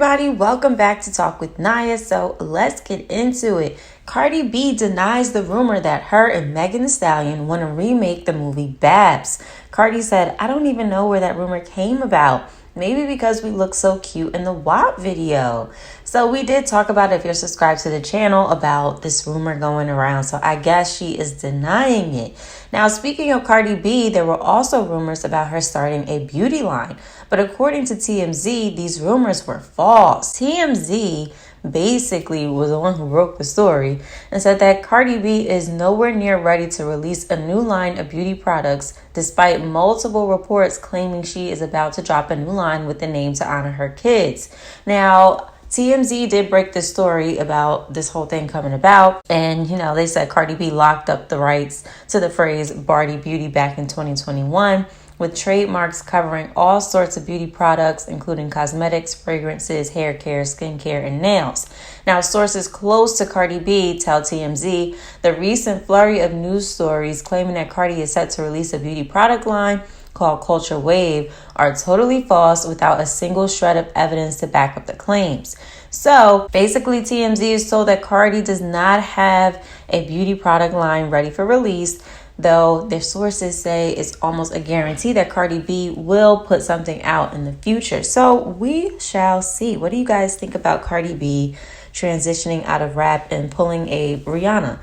everybody, welcome back to Talk with Nia. So let's get into it. Cardi B denies the rumor that her and Megan Thee Stallion want to remake the movie Babs. Cardi said, I don't even know where that rumor came about. Maybe because we look so cute in the WAP video. So we did talk about it, if you're subscribed to the channel, about this rumor going around. So I guess she is denying it. Now, speaking of Cardi B, there were also rumors about her starting a beauty line. But according to TMZ, these rumors were false. TMZ basically was the one who broke the story and said that Cardi B is nowhere near ready to release a new line of beauty products, despite multiple reports claiming she is about to drop a new line with the name to honor her kids. Now, TMZ did break the story about this whole thing coming about. And, they said Cardi B locked up the rights to the phrase Barty Beauty back in 2021. with trademarks covering all sorts of beauty products, including cosmetics, fragrances, hair care, skincare, and nails. Now, sources close to Cardi B tell TMZ the recent flurry of news stories claiming that Cardi is set to release a beauty product line called Culture Wave are totally false without a single shred of evidence to back up the claims. So basically, TMZ is told that Cardi does not have a beauty product line ready for release, though their sources say it's almost a guarantee that Cardi B will put something out in the future. So we shall see. What do you guys think about Cardi B transitioning out of rap and pulling a Rihanna,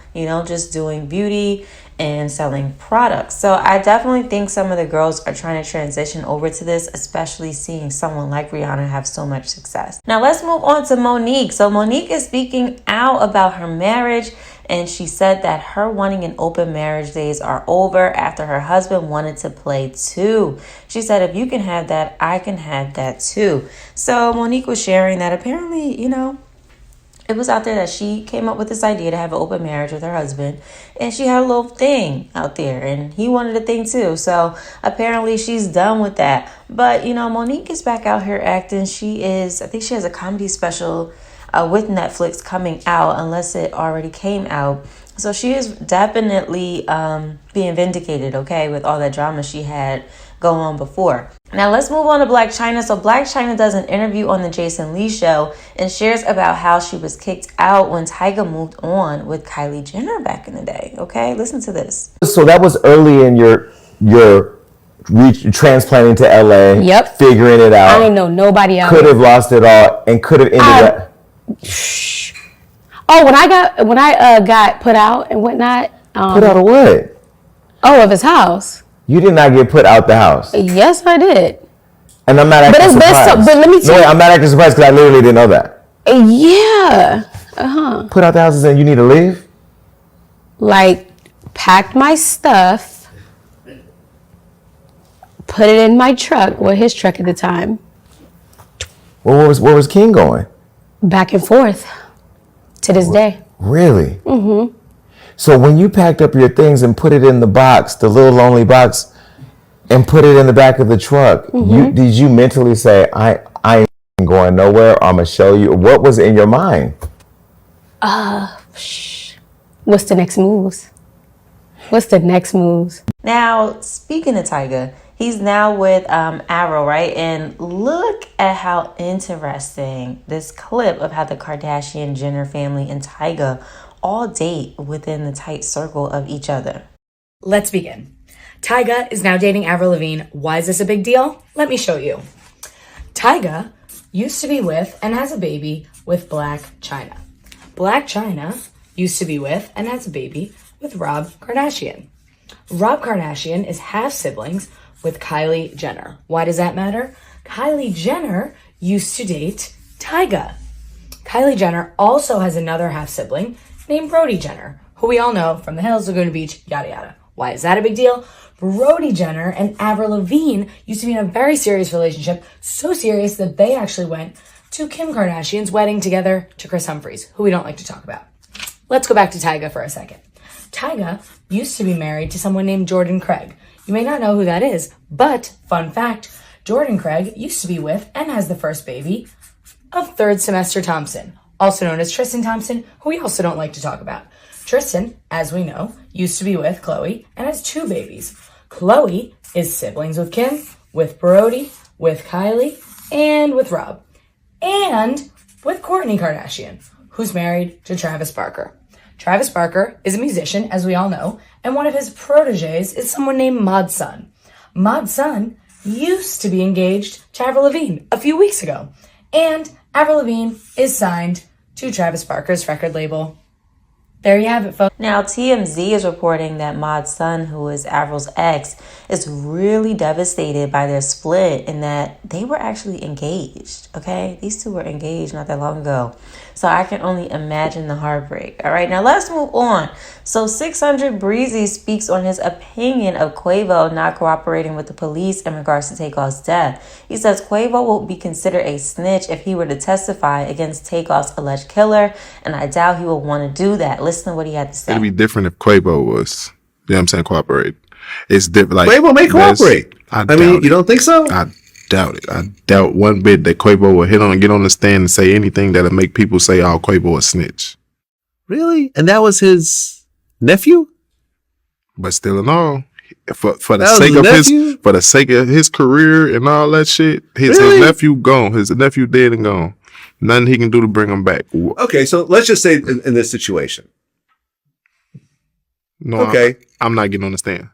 just doing beauty and selling products? So I definitely think some of the girls are trying to transition over to this, especially seeing someone like Rihanna have so much success. Now let's move on to Monique. So Monique is speaking out about her marriage, and she said that her wanting an open marriage days are over after her husband wanted to play too. She said, if you can have that, I can have that too. So Monique was sharing that apparently, it was out there that she came up with this idea to have an open marriage with her husband, and she had a little thing out there, and he wanted a thing too. So apparently she's done with that. But, Monique is back out here acting. I think she has a comedy special with Netflix coming out, unless it already came out. So she is definitely being vindicated, okay, with all that drama she had going on before. Now let's move on to Blac Chyna. So Blac Chyna does an interview on the Jason Lee show and shares about how she was kicked out when Tyga moved on with Kylie Jenner back in the day. Okay, listen to this. So that was early in your transplanting to LA. Yep. Figuring it out. I didn't know nobody else. Could have lost it all and could have ended up. Oh, when I got put out and whatnot. Put out of what? Oh, of his house. You did not get put out the house. Yes, I did. And I'm not acting surprised. But let me tell you. I'm not acting surprised because I literally didn't know that. Yeah. Put out the house and saying you need to leave? Like, packed my stuff, put it in my truck, his truck at the time. Well, where was King going? Back and forth to this day. Really? Mm-hmm. So when you packed up your things and put it in the box, the little lonely box, and put it in the back of the truck, did you mentally say, I ain't going nowhere, or I'm going to show you? What was in your mind? What's the next moves? Now, speaking of Tyga, he's now with Arrow, right? And look at how interesting this clip of how the Kardashian-Jenner family and Tyga all date within the tight circle of each other. Let's begin. Tyga is now dating Avril Lavigne. Why is this a big deal? Let me show you. Tyga used to be with and has a baby with Blac Chyna. Blac Chyna used to be with and has a baby with Rob Kardashian. Rob Kardashian is half siblings with Kylie Jenner. Why does that matter? Kylie Jenner used to date Tyga. Kylie Jenner also has another half sibling named Brody Jenner, who we all know from the Hills, Laguna Beach, yada yada. Why is that a big deal? Brody Jenner and Avril Lavigne used to be in a very serious relationship, so serious that they actually went to Kim Kardashian's wedding together to Kris Humphries, who we don't like to talk about. Let's go back to Tyga for a second. Tyga used to be married to someone named Jordan Craig. You may not know who that is, but fun fact, Jordan Craig used to be with and has the first baby of third semester Thompson, also known as Tristan Thompson, who we also don't like to talk about. Tristan, as we know, used to be with Khloe and has two babies. Khloe is siblings with Kim, with Brody, with Kylie, and with Rob. and with Kourtney Kardashian, who's married to Travis Barker. Travis Barker is a musician, as we all know, and one of his proteges is someone named Mod Sun. Mod Sun used to be engaged to Avril Lavigne a few weeks ago, and Avril Lavigne is signed to Travis Barker's record label. There you have it, folks. Now, TMZ is reporting that Mod Sun, who is Avril's ex, is really devastated by their split and that they were actually engaged, okay? These two were engaged not that long ago. So I can only imagine the heartbreak. All right, now let's move on. So 600 Breezy speaks on his opinion of Quavo not cooperating with the police in regards to Takeoff's death. He says Quavo will be considered a snitch if he were to testify against Takeoff's alleged killer, and I doubt he will want to do that. Listen to what he had to say. It'd be different if Quavo was, you know what I'm saying, cooperate. It's different. Like, Quavo may cooperate. I mean, you don't think so? I doubt it. I doubt one bit that Quavo will get on the stand and say anything that'll make people say, oh, Quavo a snitch. Really? And that was his nephew? But still in all, for the sake of his career and all that shit, his nephew gone. His nephew dead and gone. Nothing he can do to bring him back. Okay, so let's just say in this situation. No, okay. I'm not getting on the stand.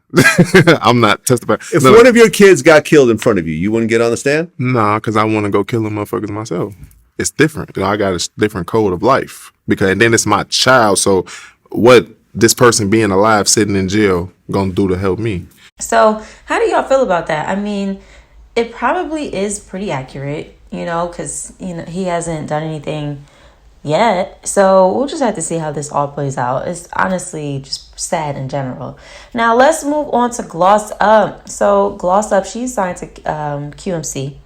I'm not testifying. If one of your kids got killed in front of you, you wouldn't get on the stand? Nah, because I want to go kill them motherfuckers myself. It's different. You know, I got a different code of life. And then it's my child. So what this person being alive, sitting in jail, gonna do to help me? So how do y'all feel about that? I mean, it probably is pretty accurate, you know, because, you know, he hasn't done anything yet. So we'll just have to see how this all plays out. It's honestly just sad in general. Now let's move on to Gloss Up. So Gloss Up, she's signed to QMC.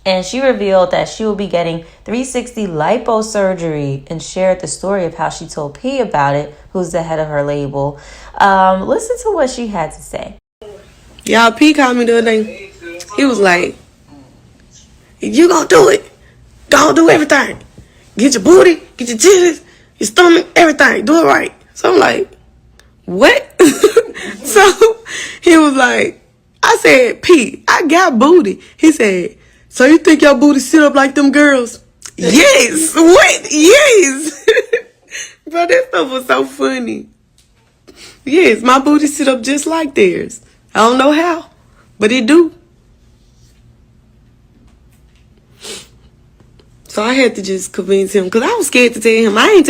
And she revealed that she will be getting 360 lipo surgery and shared the story of how she told P about it, who's the head of her label. Listen to what she had to say. Y'all, P called me the other day. He was like, you gonna do it. Don't do everything. Get your booty, get your titties, your stomach, everything. Do it right. So I'm like, what? So he was like, I said, P, I got booty. He said, so you think your booty sit up like them girls? Yes. What? Yes. Bro, that stuff was so funny. Yes, my booty sit up just like theirs. I don't know how, but it do. So I had to just convince him because I was scared to tell him. I ain't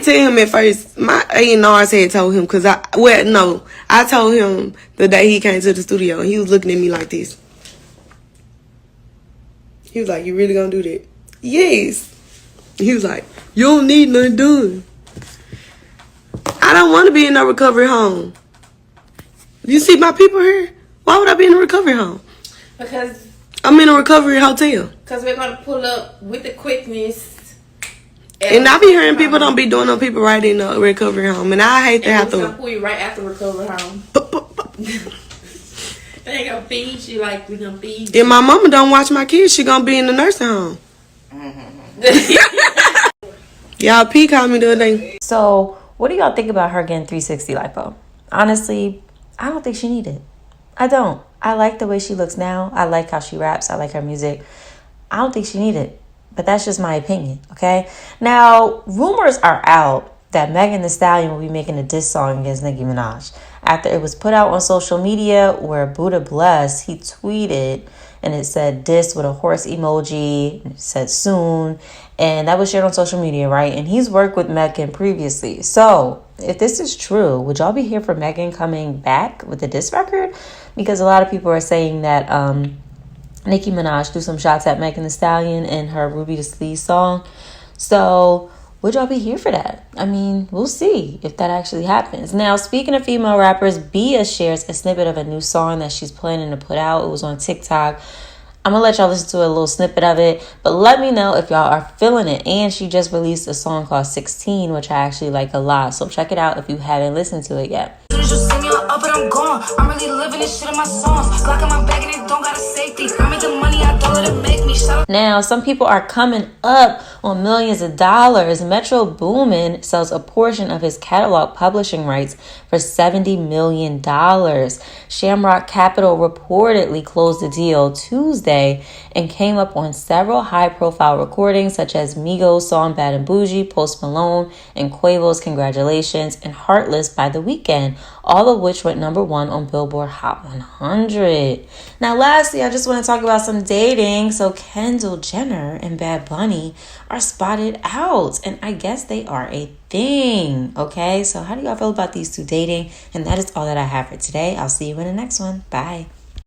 tell him at first. My A&Rs had told him because I told him the day he came to the studio and he was looking at me like this. He was like, you really gonna do that? Yes. He was like, you don't need nothing done. I don't want to be in a recovery home. You see my people here? Why would I be in a recovery home? Because I'm in a recovery hotel. Because we're going to pull up with the quickness. And I be hearing people don't be doing on people right in a recovery home. And I hate to have to. We're going to pull you right after recovery home. They ain't going to feed you like we're going to feed you. If my mama don't watch my kids, she going to be in the nursing home. Y'all, P called me the other day. So what do y'all think about her getting 360 lipo? Honestly, I don't think she needed it. I don't. I like the way she looks now. I like how she raps. I like her music. I don't think she needed it. But that's just my opinion, okay? Now, rumors are out that Megan Thee Stallion will be making a diss song against Nicki Minaj. After it was put out on social media where Buddha Bless, he tweeted and it said diss with a horse emoji. It said soon. And that was shared on social media, right? And he's worked with Megan previously. So if this is true, would y'all be here for Megan coming back with a diss record? Because a lot of people are saying that Nicki Minaj threw some shots at Megan Thee Stallion in her Ruby the Sleeve song. So would y'all be here for that? I mean, we'll see if that actually happens. Now, speaking of female rappers, Bia shares a snippet of a new song that she's planning to put out. It was on TikTok. I'm going to let y'all listen to a little snippet of it, but let me know if y'all are feeling it. And she just released a song called 16, which I actually like a lot. So check it out if you haven't listened to it yet. up and I'm gone. I'm really living this shit in my songs. Glock in my bag and it don't got a safety. I made the money, I don't let it make me. Now, some people are coming up on millions of dollars. Metro Boomin sells a portion of his catalog publishing rights for $70 million. Shamrock Capital reportedly closed the deal Tuesday and came up on several high-profile recordings such as Migos' song Bad and Bougie, Post Malone, and Quavo's Congratulations, and Heartless by The Weeknd, all of which went #1 on Billboard Hot 100. Now, lastly, I just want to talk about some dating. So Kendall Jenner and Bad Bunny are spotted out, and I guess they are a thing. Okay, so how do y'all feel about these two dating? And that is all that I have for today. I'll see you in the next one. Bye.